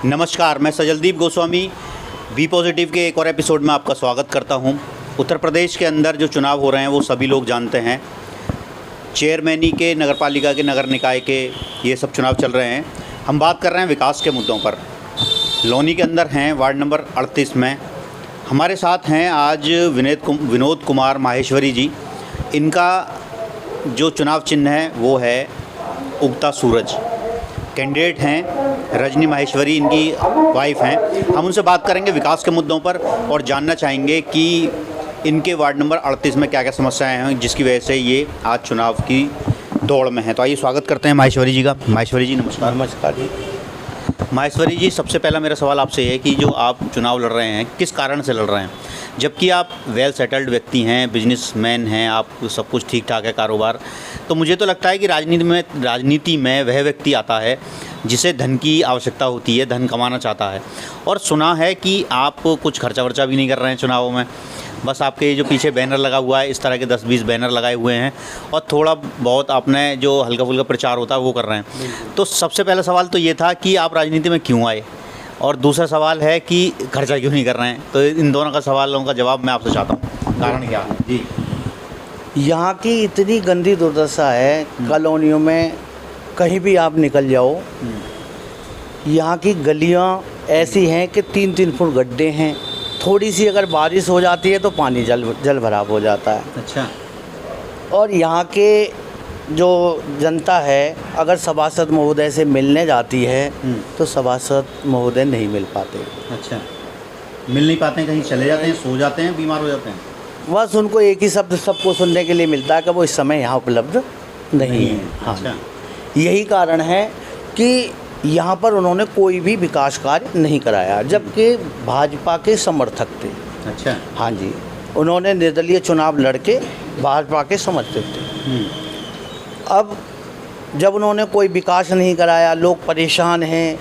नमस्कार, मैं सजलदीप Goswami B positive के एक और एपिसोड में आपका स्वागत करता हूं। उत्तर प्रदेश के अंदर जो चुनाव हो रहे हैं वो सभी लोग जानते हैं। चेयरमैनी के, नगरपालिका के, नगर निकाय के, ये सब चुनाव चल रहे हैं। हम बात कर रहे हैं विकास के मुद्दों पर। लोनी के अंदर हैं वार्ड नंबर 38 में। हमारे साथ हैं आज विनोद कुमार माहेश्वरी जी। इनका जो चुनाव चिन्ह है वो है उगता सूरज। कैंडिडेट हैं रजनी माहेश्वरी, इनकी वाइफ हैं। हम उनसे बात करेंगे विकास के मुद्दों पर और जानना चाहेंगे कि इनके वार्ड नंबर 38 में क्या क्या समस्याएं हैं जिसकी वजह से ये आज चुनाव की दौड़ में हैं। तो आइए स्वागत करते हैं माहेश्वरी जी का। माहेश्वरी जी नमस्कार। नमस्कार जी। माहेश्वरी जी, सबसे पहला मेरा सवाल आपसे ये है कि जो आप चुनाव लड़ रहे हैं किस कारण से लड़ रहे हैं, जबकि आप वेल सेटल्ड व्यक्ति हैं, बिजनेसमैन हैं, आप सब कुछ ठीक ठाक है कारोबार। तो मुझे तो लगता है कि राजनीति में वह व्यक्ति आता है जिसे धन की आवश्यकता होती है, धन कमाना चाहता है। और सुना है कि आप कुछ खर्चा वर्चा भी नहीं कर रहे हैं चुनावों में, बस आपके जो पीछे बैनर लगा हुआ है, इस तरह के 10-20 बैनर लगाए हुए हैं और थोड़ा बहुत आपने जो हल्का फुल्का प्रचार होता है वो कर रहे हैं। तो सबसे पहला सवाल तो ये था कि आप राजनीति में क्यों आए, और दूसरा सवाल है कि खर्चा क्यों नहीं कर रहे हैं। तो इन दोनों का सवालों का जवाब मैं आपसे चाहता हूँ। कारण क्या है जी? यहाँ की इतनी गंदी दुर्दशा है, कॉलोनियों में कहीं भी आप निकल जाओ, यहाँ की गलियाँ ऐसी हैं कि 3-3 फुट गड्ढे हैं। थोड़ी सी अगर बारिश हो जाती है तो पानी जल भराव हो जाता है। अच्छा। और यहाँ के जो जनता है अगर सभासद महोदय से मिलने जाती है तो सभासद महोदय नहीं मिल पाते। अच्छा, मिल नहीं पाते हैं, कहीं चले जाते हैं, सो जाते हैं, बीमार हो जाते हैं। बस उनको एक ही शब्द सबको सुनने के लिए मिलता है कि वो इस समय यहाँ उपलब्ध नहीं है। हाँ, अच्छा। यही कारण है कि यहाँ पर उन्होंने कोई भी विकास कार्य नहीं कराया, जबकि भाजपा के समर्थक थे। अच्छा। हाँ जी, उन्होंने निर्दलीय चुनाव लड़के भाजपा के समर्थक थे। अब जब उन्होंने कोई विकास नहीं कराया, लोग परेशान हैं,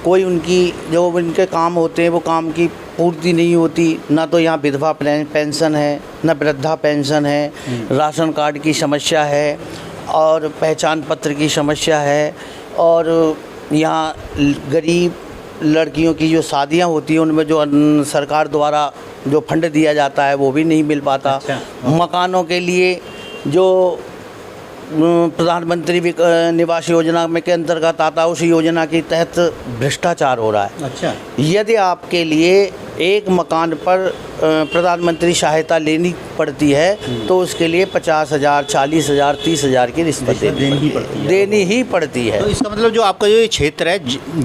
कोई उनकी जो उनके काम होते हैं वो काम की पूर्ति नहीं होती। ना तो यहाँ विधवा पेंशन है, ना वृद्धा पेंशन है, राशन कार्ड की समस्या है और पहचान पत्र की समस्या है। और यहाँ गरीब लड़कियों की जो शादियाँ होती हैं उनमें जो सरकार द्वारा जो फंड दिया जाता है वो भी नहीं मिल पाता। अच्छा। मकानों के लिए जो प्रधानमंत्री निवास योजना में के अंतर्गत आता है, उस योजना के तहत भ्रष्टाचार हो रहा है। अच्छा। यदि आपके लिए एक मकान पर प्रधानमंत्री सहायता लेनी पड़ती है तो उसके लिए 50,000, 40,000, 30,000 की रिश्वत देनी ही पड़ती है। तो इसका मतलब जो आपका जो ये क्षेत्र है,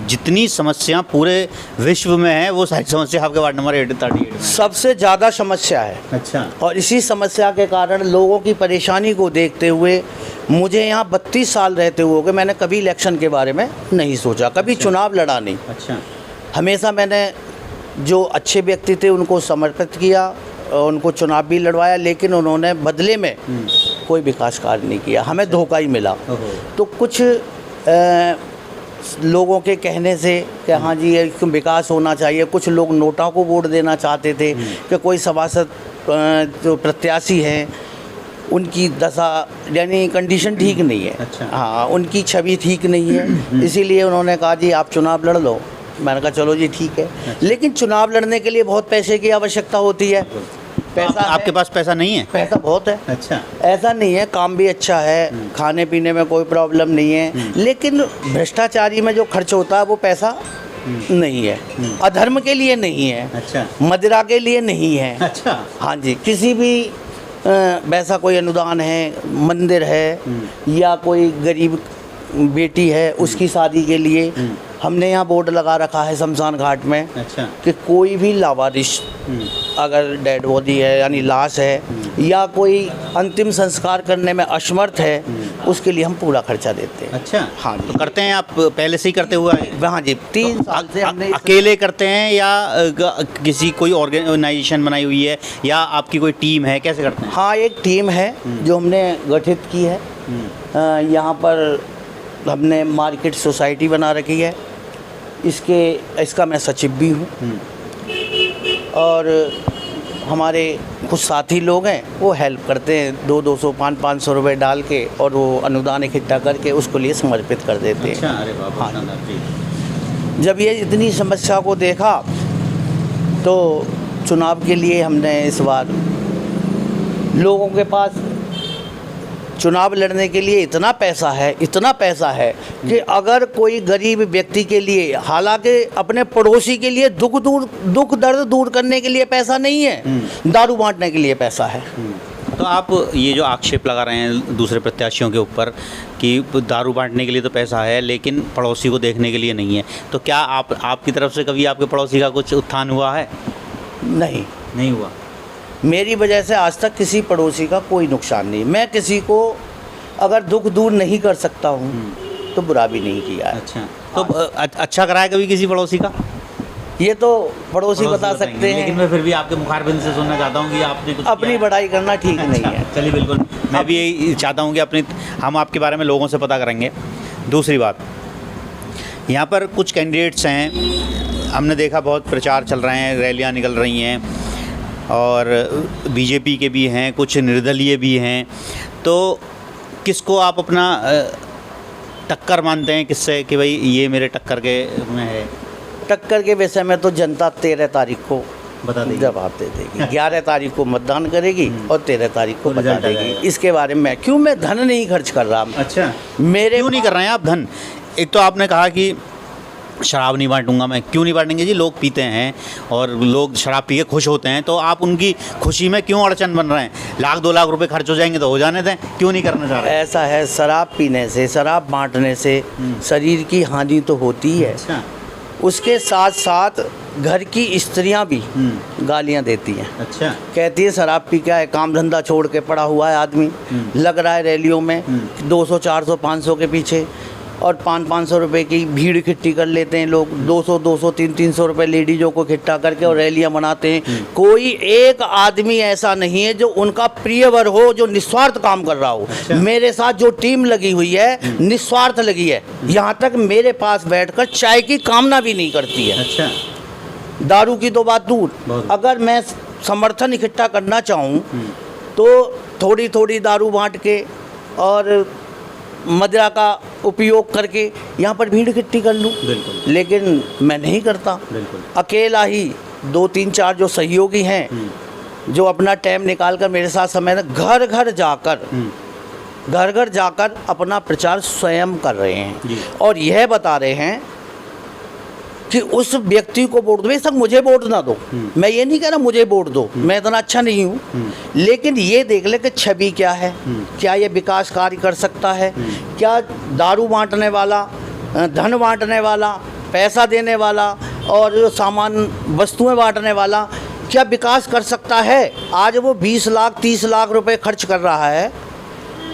जितनी समस्या पूरे विश्व में है वो सारी समस्या आपके वार्ड नंबर 38 में सबसे ज़्यादा समस्या है। अच्छा। और इसी समस्या के कारण लोगों की परेशानी को देखते हुए मुझे यहाँ 32 साल रहते हुए मैंने कभी इलेक्शन के बारे में नहीं सोचा, कभी चुनाव लड़ा नहीं। अच्छा। हमेशा मैंने जो अच्छे व्यक्ति थे उनको समर्पित किया, उनको चुनाव भी लड़वाया, लेकिन उन्होंने बदले में कोई विकास कार्य नहीं किया, हमें धोखा ही मिला। तो कुछ लोगों के कहने से कि हाँ जी ये विकास होना चाहिए, कुछ लोग नोटा को वोट देना चाहते थे कि कोई सभासद जो प्रत्याशी हैं उनकी दशा यानी कंडीशन ठीक नहीं है। अच्छा। हाँ, उनकी छवि ठीक नहीं है, इसीलिए उन्होंने कहा जी आप चुनाव लड़ लो। मैंने कहा चलो जी ठीक है। अच्छा। लेकिन चुनाव लड़ने के लिए बहुत पैसे की आवश्यकता होती है। पैसा आपके पास पैसा नहीं है? पैसा बहुत है। अच्छा। ऐसा नहीं है, काम भी अच्छा है, खाने पीने में कोई प्रॉब्लम नहीं है, लेकिन भ्रष्टाचारी में जो खर्च होता है वो पैसा नहीं है, अधर्म के लिए नहीं है। अच्छा। मदिरा के लिए नहीं है। अच्छा। हाँ जी, किसी भी वैसा कोई अनुदान है, मंदिर है या कोई गरीब बेटी है उसकी शादी के लिए हमने यहाँ बोर्ड लगा रखा है शमशान घाट में। अच्छा। कि कोई भी लावारिश अगर डेड बॉडी है यानी लाश है या कोई अंतिम संस्कार करने में असमर्थ है उसके लिए हम पूरा खर्चा देते हैं। अच्छा। हाँ जी। तो करते हैं आप पहले से ही करते हुआ है? हाँ जी, 3 साल से हमने अकेले करते हैं या किसी कोई ऑर्गेनाइजेशन बनाई हुई है या आपकी कोई टीम है, कैसे करते हैं? हाँ, एक टीम है जो हमने गठित की है। यहाँ पर हमने मार्केट सोसाइटी बना रखी है, इसका मैं सचिव भी हूँ। और हमारे कुछ साथी लोग हैं वो हेल्प करते हैं, 200, 500 रुपये डाल के और वो अनुदान इकट्ठा करके उसको लिए समर्पित कर देते हैं। अच्छा, अरे वाह, हाँ। शानदार जी। जब ये इतनी समस्या को देखा तो चुनाव के लिए हमने इस बार लोगों के पास चुनाव लड़ने के लिए इतना पैसा है कि अगर कोई गरीब व्यक्ति के लिए, हालांकि अपने पड़ोसी के लिए दुख दर्द दूर करने के लिए पैसा नहीं है, दारू बांटने के लिए पैसा है। तो आप ये जो आक्षेप लगा रहे हैं दूसरे प्रत्याशियों के ऊपर कि दारू बांटने के लिए तो पैसा है लेकिन पड़ोसी को देखने के लिए नहीं है, तो क्या आपकी तरफ से कभी आपके पड़ोसी का कुछ उत्थान हुआ है? नहीं हुआ। मेरी वजह से आज तक किसी पड़ोसी का कोई नुकसान नहीं। मैं किसी को अगर दुख दूर नहीं कर सकता हूँ तो बुरा भी नहीं किया है। अच्छा, तो अच्छा करा है कभी किसी पड़ोसी का? ये तो पड़ोसी बता सकते हैं, लेकिन मैं फिर भी आपके मुखारबिंद से सुनना चाहता हूँ कि आपने कुछ अपनी बढ़ाई करना ठीक नहीं है। चलिए, बिल्कुल, मैं भी यही चाहता हूँ कि हम आपके बारे में लोगों से पता करेंगे। दूसरी बात, यहाँ पर कुछ कैंडिडेट्स हैं, हमने देखा बहुत प्रचार चल रहे हैं, रैलियाँ निकल रही हैं और बीजेपी के भी हैं, कुछ निर्दलीय भी हैं, तो किसको आप अपना टक्कर मानते हैं? किससे कि भाई ये मेरे टक्कर के में है? टक्कर के विषय में तो जनता 13 तारीख को बता देगी, जवाब दे देगी। 11 तारीख को मतदान करेगी और 13 तारीख को बता रिजल्ट आ देगी। जाएगा। इसके बारे में क्यों मैं धन नहीं खर्च कर रहा। अच्छा, मेरे क्यों नहीं कर रहे हैं आप धन? एक तो आपने कहा कि शराब नहीं बांटूंगा मैं। क्यों नहीं बांटेंगे जी? लोग पीते हैं और लोग शराब पी के खुश होते हैं, तो आप उनकी खुशी में क्यों अड़चन बन रहे हैं? 1-2 लाख रुपए खर्च हो जाएंगे तो हो जाने दें, क्यों नहीं करना चाह रहे? ऐसा है, शराब पीने से, शराब बांटने से शरीर की हानि तो होती है। अच्छा, उसके साथ साथ घर की स्त्रियां भी गालियां देती हैं। अच्छा, कहती है शराब पी के काम धंधा छोड़ के पड़ा हुआ है आदमी, लग रहा है रैलियों में 200, 400, 500 के पीछे, और 500 रुपए की भीड़ इकट्ठी कर लेते हैं लोग, 200, 300 रुपए लेडीज़ों को इकट्ठा करके और रैलियां मनाते हैं। कोई एक आदमी ऐसा नहीं है जो उनका प्रियवर हो, जो निस्वार्थ काम कर रहा हो। अच्छा। मेरे साथ जो टीम लगी हुई है निस्वार्थ लगी है, यहाँ तक मेरे पास बैठकर चाय की कामना भी नहीं करती है। अच्छा, दारू की तो बात दूर, अगर मैं समर्थन इकट्ठा करना चाहूँ तो थोड़ी थोड़ी दारू बांट के और मदिरा का उपयोग करके यहाँ पर भीड़ इकट्ठी कर लूँ, लेकिन मैं नहीं करता। अकेला ही 2, 3, 4 जो सहयोगी हैं जो अपना टाइम निकाल कर मेरे साथ समय घर घर जाकर अपना प्रचार स्वयं कर रहे हैं और यह बता रहे हैं कि उस व्यक्ति को वोट दो। बेशक मुझे वोट ना दो, मैं ये नहीं कह रहा मुझे वोट दो, मैं इतना अच्छा नहीं हूँ, लेकिन ये देख ले कि छवि क्या है, क्या ये विकास कार्य कर सकता है, क्या दारू बांटने वाला, धन बांटने वाला, पैसा देने वाला और सामान वस्तुएं बांटने वाला क्या विकास कर सकता है। आज वो 20 लाख 30 लाख रुपए खर्च कर रहा है,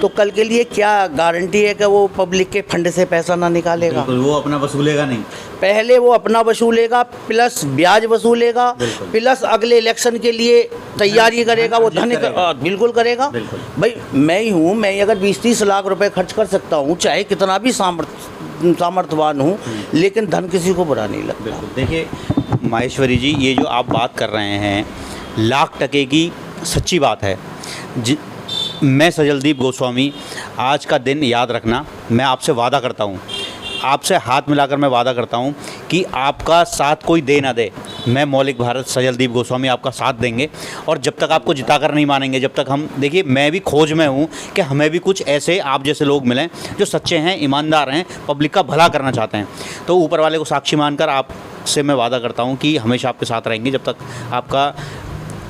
तो कल के लिए क्या गारंटी है कि वो पब्लिक के फंड से पैसा ना निकालेगा? वो अपना वसूलेगा नहीं। पहले वो अपना वसूलेगा, प्लस ब्याज वसूलेगा, प्लस अगले इलेक्शन के लिए तैयारी करेगा, वो धन बिल्कुल करेगा। भाई मैं ही हूँ, मैं अगर 20-30 लाख रुपए खर्च कर सकता हूँ, चाहे कितना भी सामर्थ्यवान हूँ, लेकिन धन किसी को बुरा नहीं लगता। देखिए माहेश्वरी जी, ये जो आप बात कर रहे हैं लाख टके की सच्ची बात है। मैं सजलदीप गोस्वामी, आज का दिन याद रखना, मैं आपसे वादा करता हूँ, आपसे हाथ मिलाकर मैं वादा करता हूँ कि आपका साथ कोई दे ना दे, मैं मौलिक भारत सजलदीप गोस्वामी आपका साथ देंगे। और जब तक आपको जिताकर नहीं मानेंगे, जब तक हम, देखिए मैं भी खोज में हूँ कि हमें भी कुछ ऐसे आप जैसे लोग मिलें जो सच्चे हैं, ईमानदार हैं, पब्लिक का भला करना चाहते हैं। तो ऊपर वाले को साक्षी मानकर आपसे मैं वादा करता हूँ कि हमेशा आपके साथ रहेंगे जब तक आपका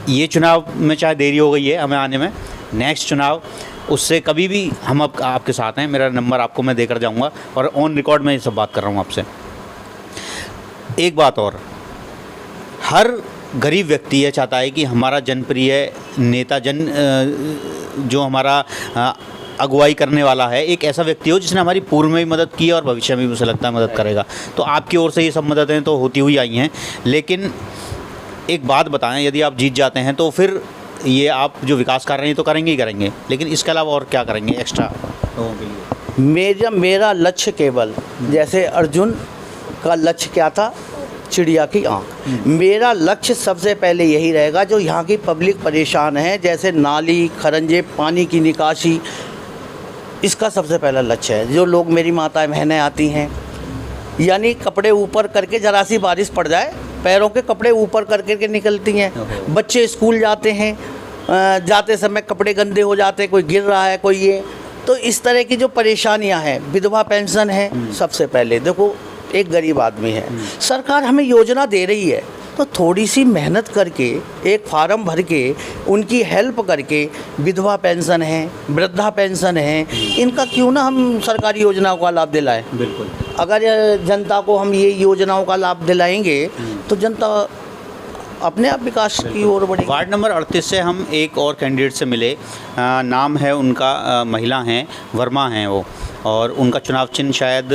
ये चुनाव में चाहे देरी हो गई है हमें आने में, नेक्स्ट चुनाव उससे कभी भी हम आपके साथ हैं। मेरा नंबर आपको मैं देकर जाऊंगा और ऑन रिकॉर्ड में ये सब बात कर रहा हूँ आपसे। एक बात और, हर गरीब व्यक्ति ये चाहता है कि हमारा जनप्रिय नेता, जो हमारा अगुवाई करने वाला है, एक ऐसा व्यक्ति हो जिसने हमारी पूर्व में भी मदद की है और भविष्य में भी मुझे लगता है मदद करेगा। तो आपकी ओर से ये सब मददें तो होती हुई आई हैं, लेकिन एक बात बताएं, यदि आप जीत जाते हैं तो फिर ये आप जो विकास कर रहे हैं तो करेंगे ही करेंगे, लेकिन इसके अलावा और क्या करेंगे एक्स्ट्रा लोगों के लिए? मेरा लक्ष्य केवल, जैसे अर्जुन का लक्ष्य क्या था, चिड़िया की आँख, मेरा लक्ष्य सबसे पहले यही रहेगा। जो यहाँ की पब्लिक परेशान है, जैसे नाली, खरंजे, पानी की निकासी, इसका सबसे पहला लक्ष्य है। जो लोग, मेरी माताएं बहनें आती हैं यानी कपड़े ऊपर करके जरा सी बारिश पड़ जाए पैरों के कपड़े ऊपर करके निकलती हैं। बच्चे स्कूल जाते हैं, जाते समय कपड़े गंदे हो जाते, कोई गिर रहा है, कोई ये। तो इस तरह की जो परेशानियां हैं, विधवा पेंशन है। सबसे पहले देखो, एक गरीब आदमी है, सरकार हमें योजना दे रही है, तो थोड़ी सी मेहनत करके एक फार्म भर के उनकी हेल्प करके, विधवा पेंशन है, वृद्धा पेंशन है, इनका क्यों ना हम सरकारी योजनाओं का लाभ दिलाएं। बिल्कुल। अगर जनता को हम ये योजनाओं का लाभ दिलाएंगे तो जनता अपने आप विकास की ओर बढ़ेगी। वार्ड नंबर 38 से हम एक और कैंडिडेट से मिले, नाम है उनका, महिला हैं, वर्मा हैं वो, और उनका चुनाव चिन्ह शायद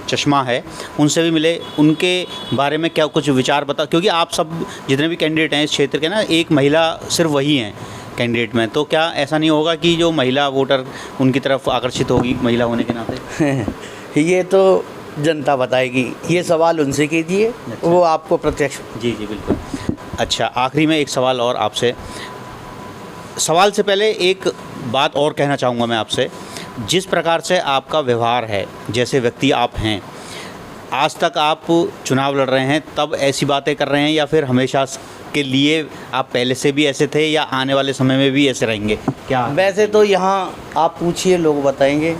चश्मा है। उनसे भी मिले, उनके बारे में क्या कुछ विचार बता, क्योंकि आप सब जितने भी कैंडिडेट हैं इस क्षेत्र के ना, एक महिला सिर्फ वही हैं कैंडिडेट में, तो क्या ऐसा नहीं होगा कि जो महिला वोटर उनकी तरफ आकर्षित होगी महिला होने के नाते? ये तो जनता बताएगी, ये सवाल उनसे कीजिए। अच्छा। वो आपको प्रत्यक्ष। जी जी बिल्कुल। अच्छा, आखिरी में एक सवाल और आपसे, सवाल से पहले एक बात और कहना चाहूँगा मैं आपसे। जिस प्रकार से आपका व्यवहार है, जैसे व्यक्ति आप हैं, आज तक आप चुनाव लड़ रहे हैं तब ऐसी बातें कर रहे हैं, या फिर हमेशा के लिए आप पहले से भी ऐसे थे, या आने वाले समय में भी ऐसे रहेंगे? क्या वैसे तो यहाँ आप पूछिए, लोग बताएंगे।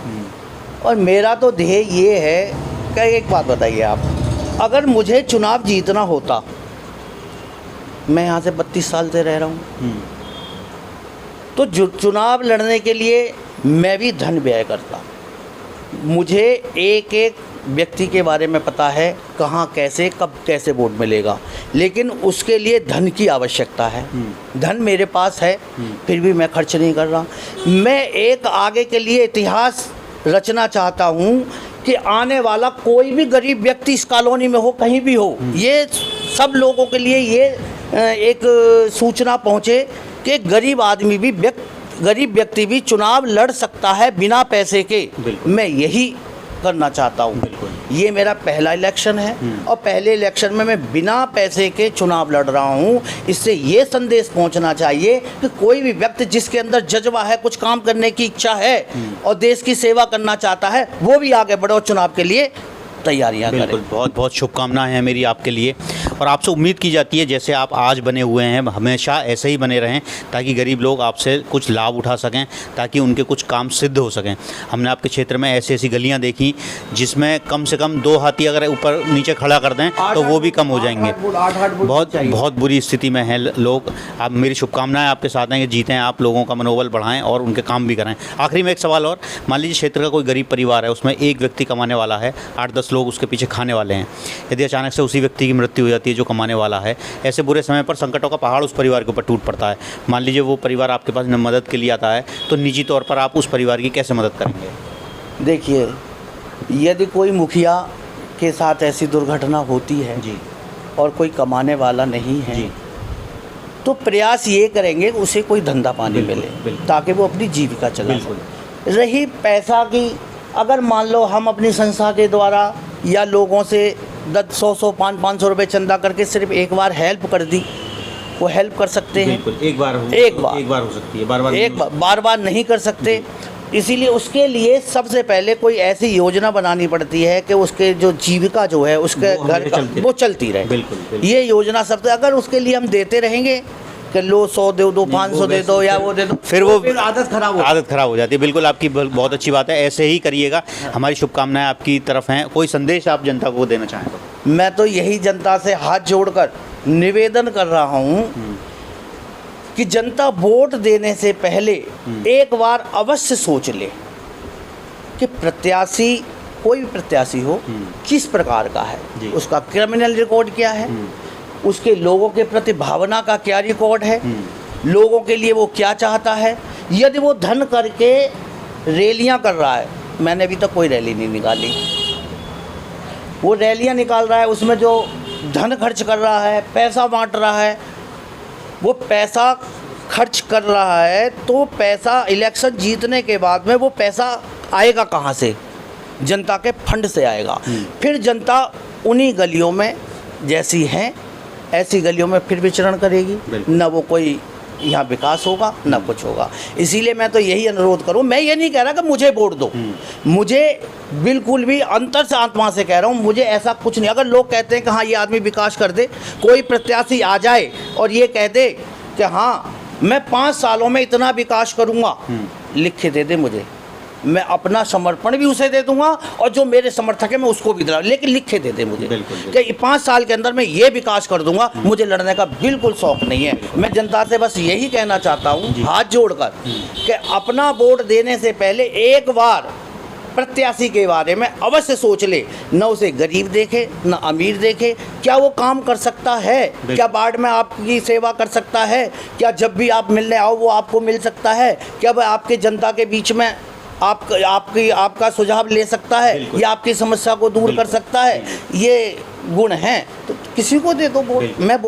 और मेरा तो ध्येय ये है कि एक बात बताइए आप, अगर मुझे चुनाव जीतना होता, मैं यहाँ से 32 साल से रह रहा हूँ, तो चुनाव लड़ने के लिए मैं भी धन व्यय करता। मुझे एक एक व्यक्ति के बारे में पता है, कहाँ कैसे कब कैसे वोट मिलेगा, लेकिन उसके लिए धन की आवश्यकता है। धन मेरे पास है, फिर भी मैं खर्च नहीं कर रहा। मैं एक आगे के लिए इतिहास रचना चाहता हूँ कि आने वाला कोई भी गरीब व्यक्ति इस कॉलोनी में हो, कहीं भी हो, ये सब लोगों के लिए ये एक सूचना पहुँचे कि गरीब आदमी भी, गरीब व्यक्ति भी चुनाव लड़ सकता है बिना पैसे के। मैं यही करना चाहता हूँ। ये मेरा पहला इलेक्शन है, और पहले इलेक्शन में मैं बिना पैसे के चुनाव लड़ रहा हूँ। इससे ये संदेश पहुँचना चाहिए कि कोई भी व्यक्ति जिसके अंदर जज्बा है, कुछ काम करने की इच्छा है और देश की सेवा करना चाहता है, वो भी आगे बढ़ो, चुनाव के लिए तैयारियां करें। बिल्कुल, बहुत बहुत शुभकामनाएं हैं मेरी आपके लिए, और आपसे उम्मीद की जाती है जैसे आप आज बने हुए हैं हमेशा ऐसे ही बने रहें, ताकि गरीब लोग आपसे कुछ लाभ उठा सकें, ताकि उनके कुछ काम सिद्ध हो सकें। हमने आपके क्षेत्र में ऐसी ऐसी गलियां देखी जिसमें कम से कम 2 हाथी अगर ऊपर नीचे खड़ा कर दें तो वो भी कम हो जाएंगे। बहुत बुरी स्थिति में हैं लोग। आप, मेरी शुभकामनाएं आपके साथ हैं कि जीतें आप, लोगों का मनोबल बढ़ाएं और उनके काम भी कराएं। आखिरी में एक सवाल और, मान लीजिए क्षेत्र का कोई गरीब परिवार है, उसमें एक व्यक्ति कमाने वाला है, 8-10 लोग उसके पीछे खाने वाले हैं। यदि अचानक से उसी व्यक्ति की मृत्यु हो जाती है जो कमाने वाला है, ऐसे बुरे समय पर संकटों का पहाड़ उस परिवार के ऊपर टूट पड़ता है। मान लीजिए वो परिवार आपके पास मदद के लिए आता है, तो निजी तौर पर आप उस परिवार की कैसे मदद करेंगे? देखिए, यदि कोई मुखिया के साथ ऐसी दुर्घटना होती है जी, और कोई कमाने वाला नहीं है जी, तो प्रयास ये करेंगे कि उसे कोई धंधा पानी मिले, ताकि वो अपनी जीविका चला सके। रही पैसा की, अगर मान लो हम अपनी संस्था के द्वारा या लोगों से 100 500 रुपये चंदा करके सिर्फ एक बार हेल्प कर दी, वो हेल्प कर सकते हैं। एक बार हो सकती है, बार बार नहीं कर सकते। इसीलिए उसके लिए सबसे पहले कोई ऐसी योजना बनानी पड़ती है कि उसके जो जीविका जो है उसके घर का वो चलती रहे। बिल्कुल। ये योजना सबसे, अगर उसके लिए हम देते रहेंगे कि लो 100 दे दो, 500 दे दो, या वो दे दो, फिर वो आदत खराब हो जाती है। बिल्कुल, आपकी बहुत अच्छी बात है, ऐसे ही करिएगा। हमारी शुभकामनाएं आपकी तरफ हैं। कोई संदेश आप जनता को देना चाहें तो? मैं तो यही जनता से हाथ जोड़कर निवेदन कर रहा हूँ कि जनता वोट देने से पहले एक बार अवश्य सोच ले कि प्रत्याशी, कोई भी प्रत्याशी हो, किस प्रकार का है, उसका क्रिमिनल रिकॉर्ड क्या है, उसके लोगों के प्रति भावना का क्या रिकॉर्ड है, लोगों के लिए वो क्या चाहता है। यदि वो धन करके रैलियां कर रहा है, मैंने अभी तक कोई रैली नहीं निकाली, वो रैलियां निकाल रहा है, उसमें जो धन खर्च कर रहा है, पैसा बांट रहा है, वो पैसा खर्च कर रहा है, तो पैसा इलेक्शन जीतने के बाद में वो पैसा आएगा कहाँ से? जनता के फंड से आएगा। फिर जनता उन्हीं गलियों में जैसी हैं ऐसी गलियों में फिर विचरण करेगी, न वो कोई यहाँ विकास होगा ना कुछ होगा। इसीलिए मैं तो यही अनुरोध करूँ, मैं ये नहीं कह रहा कि मुझे वोट दो, मुझे बिल्कुल भी अंतर से आत्मा से कह रहा हूँ, मुझे ऐसा कुछ नहीं। अगर लोग कहते हैं कि हाँ ये आदमी विकास कर दे, कोई प्रत्याशी आ जाए और ये कह दे कि हाँ मैं 5 सालों में इतना विकास करूँगा, लिख के दे दे मुझे, मैं अपना समर्पण भी उसे दे दूंगा और जो मेरे समर्थक है मैं उसको भी दिला, लेकिन लिख के दे दे मुझे कि 5 साल के अंदर मैं ये विकास कर दूंगा। मुझे लड़ने का बिल्कुल शौक नहीं है। मैं जनता से बस यही कहना चाहता हूँ हाथ जोड़कर कि अपना वोट देने से पहले एक बार प्रत्याशी के बारे में अवश्य सोच ले, न उसे गरीब देखे न अमीर देखे, क्या वो काम कर सकता है, क्या वार्ड में आपकी सेवा कर सकता है, क्या जब भी आप मिलने आओ वो आपको मिल सकता है, क्या वह आपके जनता के बीच में आपका सुझाव ले सकता है या आपकी समस्या को दूर कर सकता है। ये गुण हैं तो किसी को दे दो वोट। मैं